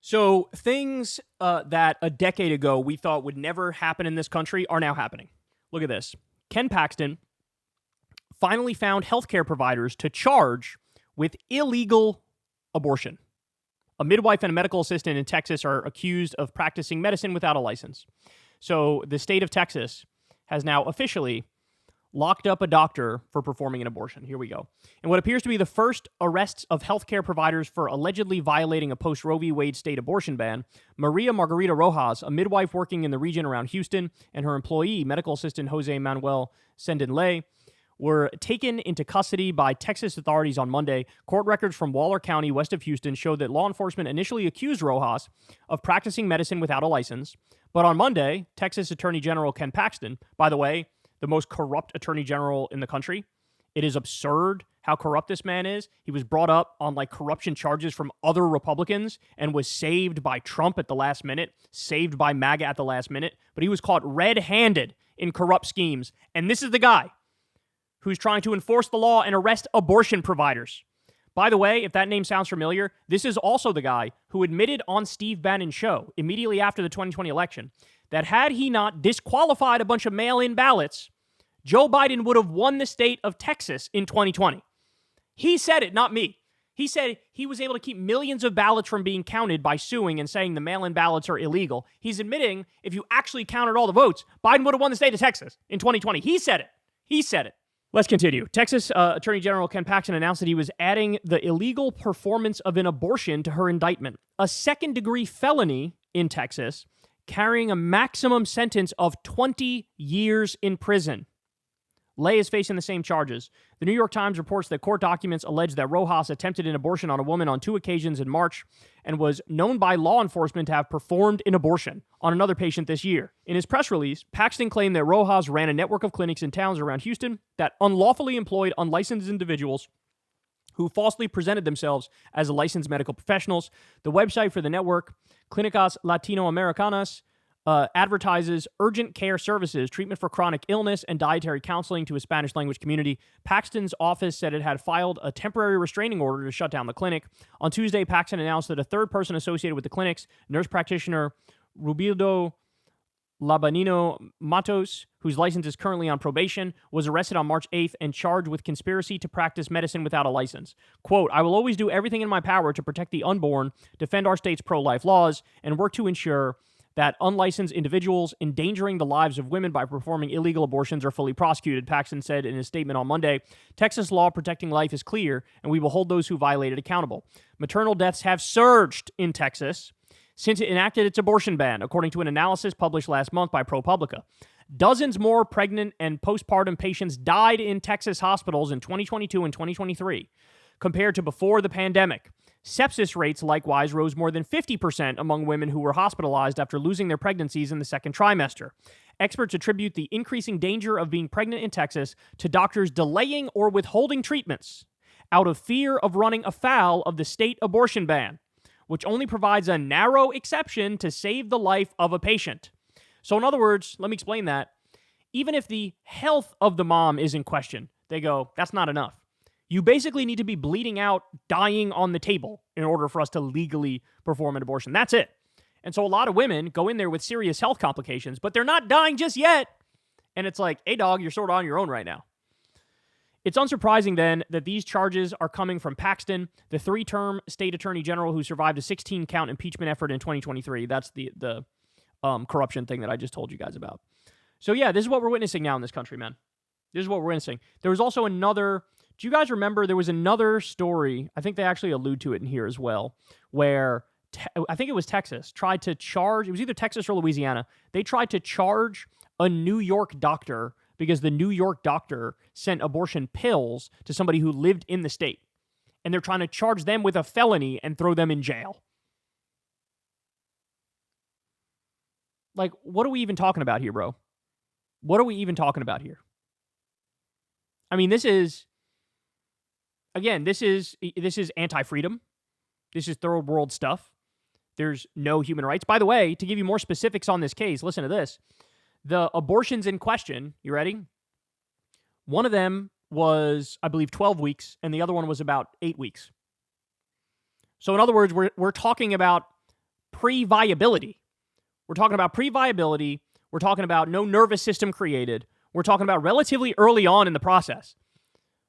So things that a decade ago we thought would never happen in this country are now happening. Look at this. Ken Paxton finally found healthcare providers to charge with illegal abortion. A midwife and a medical assistant in Texas are accused of practicing medicine without a license. So the state of Texas has now officially locked up a doctor for performing an abortion. Here we go. And what appears to be the first arrests of healthcare providers for allegedly violating a post-Roe v. Wade state abortion ban, Maria Margarita Rojas, a midwife working in the region around Houston, and her employee, medical assistant Jose Manuel Sendinley, were taken into custody by Texas authorities on Monday. Court records from Waller County, west of Houston, showed that law enforcement initially accused Rojas of practicing medicine without a license. But on Monday, Texas Attorney General Ken Paxton, by the way, the most corrupt attorney general in the country. It is absurd how corrupt this man is. He was brought up on corruption charges from other Republicans and was saved by Trump at the last minute, saved by MAGA at the last minute, but he was caught red-handed in corrupt schemes. And this is the guy who's trying to enforce the law and arrest abortion providers. By the way, if that name sounds familiar, this is also the guy who admitted on Steve Bannon's show immediately after the 2020 election that had he not disqualified a bunch of mail-in ballots, Joe Biden would have won the state of Texas in 2020. He said it, not me. He said he was able to keep millions of ballots from being counted by suing and saying the mail-in ballots are illegal. He's admitting if you actually counted all the votes, Biden would have won the state of Texas in 2020. He said it. He said it. Let's continue. Texas Attorney General Ken Paxton announced that he was adding the illegal performance of an abortion to her indictment, a second-degree felony in Texas, carrying a maximum sentence of 20 years in prison. Lay is facing the same charges. The New York Times reports that court documents allege that Rojas attempted an abortion on a woman on 2 occasions in March and was known by law enforcement to have performed an abortion on another patient this year. In his press release, Paxton claimed that Rojas ran a network of clinics in towns around Houston that unlawfully employed unlicensed individuals who falsely presented themselves as licensed medical professionals. The website for the network, Clínicas Latinoamericanas, advertises urgent care services, treatment for chronic illness, and dietary counseling to a Spanish-language community. Paxton's office said it had filed a temporary restraining order to shut down the clinic. On Tuesday, Paxton announced that a third person associated with the clinics, nurse practitioner Rubildo Labanino Matos, whose license is currently on probation, was arrested on March 8th and charged with conspiracy to practice medicine without a license. Quote, "I will always do everything in my power to protect the unborn, defend our state's pro-life laws, and work to ensure that unlicensed individuals endangering the lives of women by performing illegal abortions are fully prosecuted," Paxton said in his statement on Monday. Texas law protecting life is clear, and we will hold those who violate it accountable. Maternal deaths have surged in Texas since it enacted its abortion ban, according to an analysis published last month by ProPublica. Dozens more pregnant and postpartum patients died in Texas hospitals in 2022 and 2023 compared to before the pandemic. Sepsis rates likewise rose more than 50% among women who were hospitalized after losing their pregnancies in the second trimester. Experts attribute the increasing danger of being pregnant in Texas to doctors delaying or withholding treatments out of fear of running afoul of the state abortion ban, which only provides a narrow exception to save the life of a patient. So in other words, let me explain that. Even if the health of the mom is in question, they go, that's not enough. You basically need to be bleeding out, dying on the table in order for us to legally perform an abortion. That's it. And so a lot of women go in there with serious health complications, but they're not dying just yet. And it's like, hey, dog, you're sort of on your own right now. It's unsurprising, then, that these charges are coming from Paxton, the 3-term state attorney general who survived a 16-count impeachment effort in 2023. That's the corruption thing that I just told you guys about. So, yeah, this is what we're witnessing now in this country, man. This is what we're witnessing. There was also another... Do you guys remember there was another story, I think they actually allude to it in here as well, where I think it was Texas, tried to charge, it was either Texas or Louisiana, they tried to charge a New York doctor because the New York doctor sent abortion pills to somebody who lived in the state. And they're trying to charge them with a felony and throw them in jail. Like, what are we even talking about here, bro? What are we even talking about here? I mean, this is... Again, this is anti-freedom. This is third world stuff. There's no human rights. By the way, to give you more specifics on this case, listen to this. The abortions in question, you ready? One of them was, I believe, 12 weeks, and the other one was about 8 weeks. So in other words, we're talking about pre-viability. We're talking about pre-viability. We're talking about no nervous system created. We're talking about relatively early on in the process,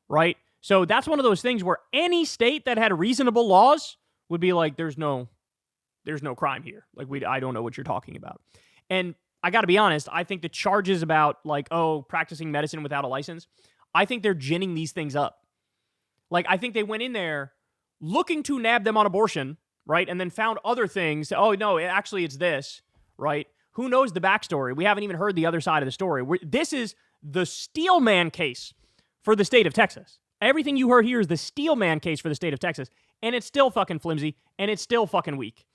right? So that's one of those things where any state that had reasonable laws would be like, there's no crime here. Like, I don't know what you're talking about. And I got to be honest, I think the charges about like, oh, practicing medicine without a license, I think they're ginning these things up. Like, I think they went in there looking to nab them on abortion, right? And then found other things. Oh, no, actually it's this, right? Who knows the backstory? We haven't even heard the other side of the story. This is the Steelman case for the state of Texas. Everything you heard here is the Steelman case for the state of Texas. And it's still fucking flimsy, and it's still fucking weak,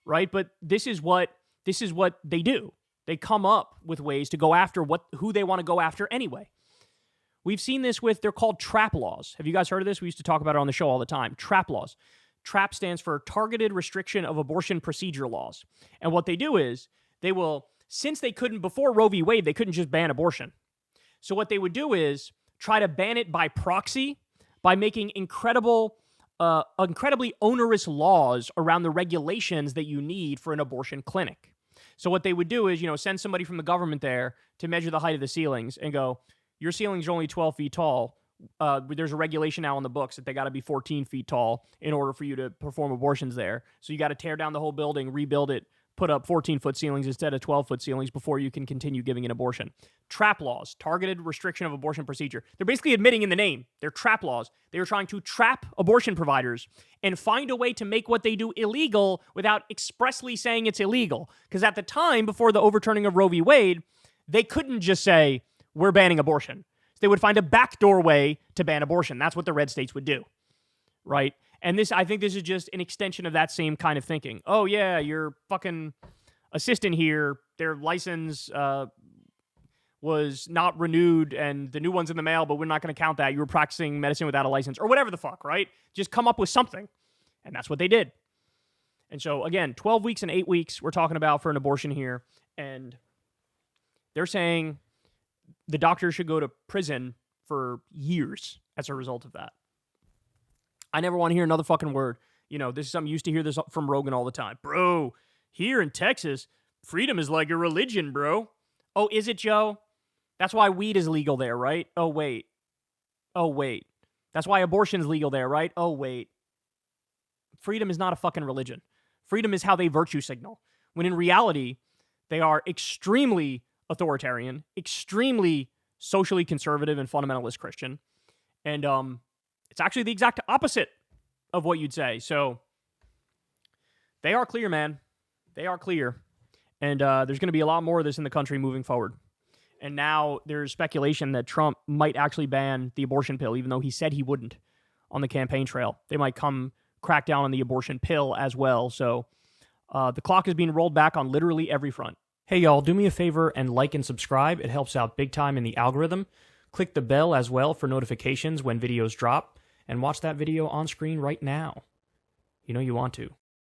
right? But this is what they do. They come up with ways to go after who they want to go after anyway. We've seen this they're called TRAP laws. Have you guys heard of this? We used to talk about it on the show all the time. TRAP laws. TRAP stands for Targeted Restriction of Abortion Procedure Laws. And what they do is they will, since they couldn't, before Roe v. Wade, they couldn't just ban abortion. So what they would do is try to ban it by proxy by making incredibly onerous laws around the regulations that you need for an abortion clinic. So what they would do is, send somebody from the government there to measure the height of the ceilings and go, your ceilings are only 12 feet tall. There's a regulation now on the books that they got to be 14 feet tall in order for you to perform abortions there. So you got to tear down the whole building, rebuild it, put up 14-foot ceilings instead of 12-foot ceilings before you can continue giving an abortion. TRAP laws, Targeted Restriction of Abortion Procedure. They're basically admitting in the name. They're TRAP laws. They were trying to trap abortion providers and find a way to make what they do illegal without expressly saying it's illegal. Because at the time, before the overturning of Roe v. Wade, they couldn't just say, we're banning abortion. So they would find a backdoor way to ban abortion. That's what the red states would do, right? And I think this is just an extension of that same kind of thinking. Oh, yeah, your fucking assistant here, their license was not renewed and the new one's in the mail, but we're not going to count that. You were practicing medicine without a license or whatever the fuck, right? Just come up with something. And that's what they did. And so, again, 12 weeks and 8 weeks we're talking about for an abortion here. And they're saying the doctor should go to prison for years as a result of that. I never want to hear another fucking word. This is something you used to hear this from Rogan all the time. Bro, here in Texas, freedom is like a religion, bro. Oh, is it, Joe? That's why weed is legal there, right? Oh, wait. That's why abortion's legal there, right? Oh, wait. Freedom is not a fucking religion. Freedom is how they virtue signal. When in reality, they are extremely authoritarian, extremely socially conservative and fundamentalist Christian. And it's actually the exact opposite of what you'd say. So they are clear, man. They are clear. And there's going to be a lot more of this in the country moving forward. And now there's speculation that Trump might actually ban the abortion pill, even though he said he wouldn't on the campaign trail. They might crack down on the abortion pill as well. So the clock is being rolled back on literally every front. Hey, y'all, do me a favor and like and subscribe. It helps out big time in the algorithm. Click the bell as well for notifications when videos drop. And watch that video on screen right now. You know you want to.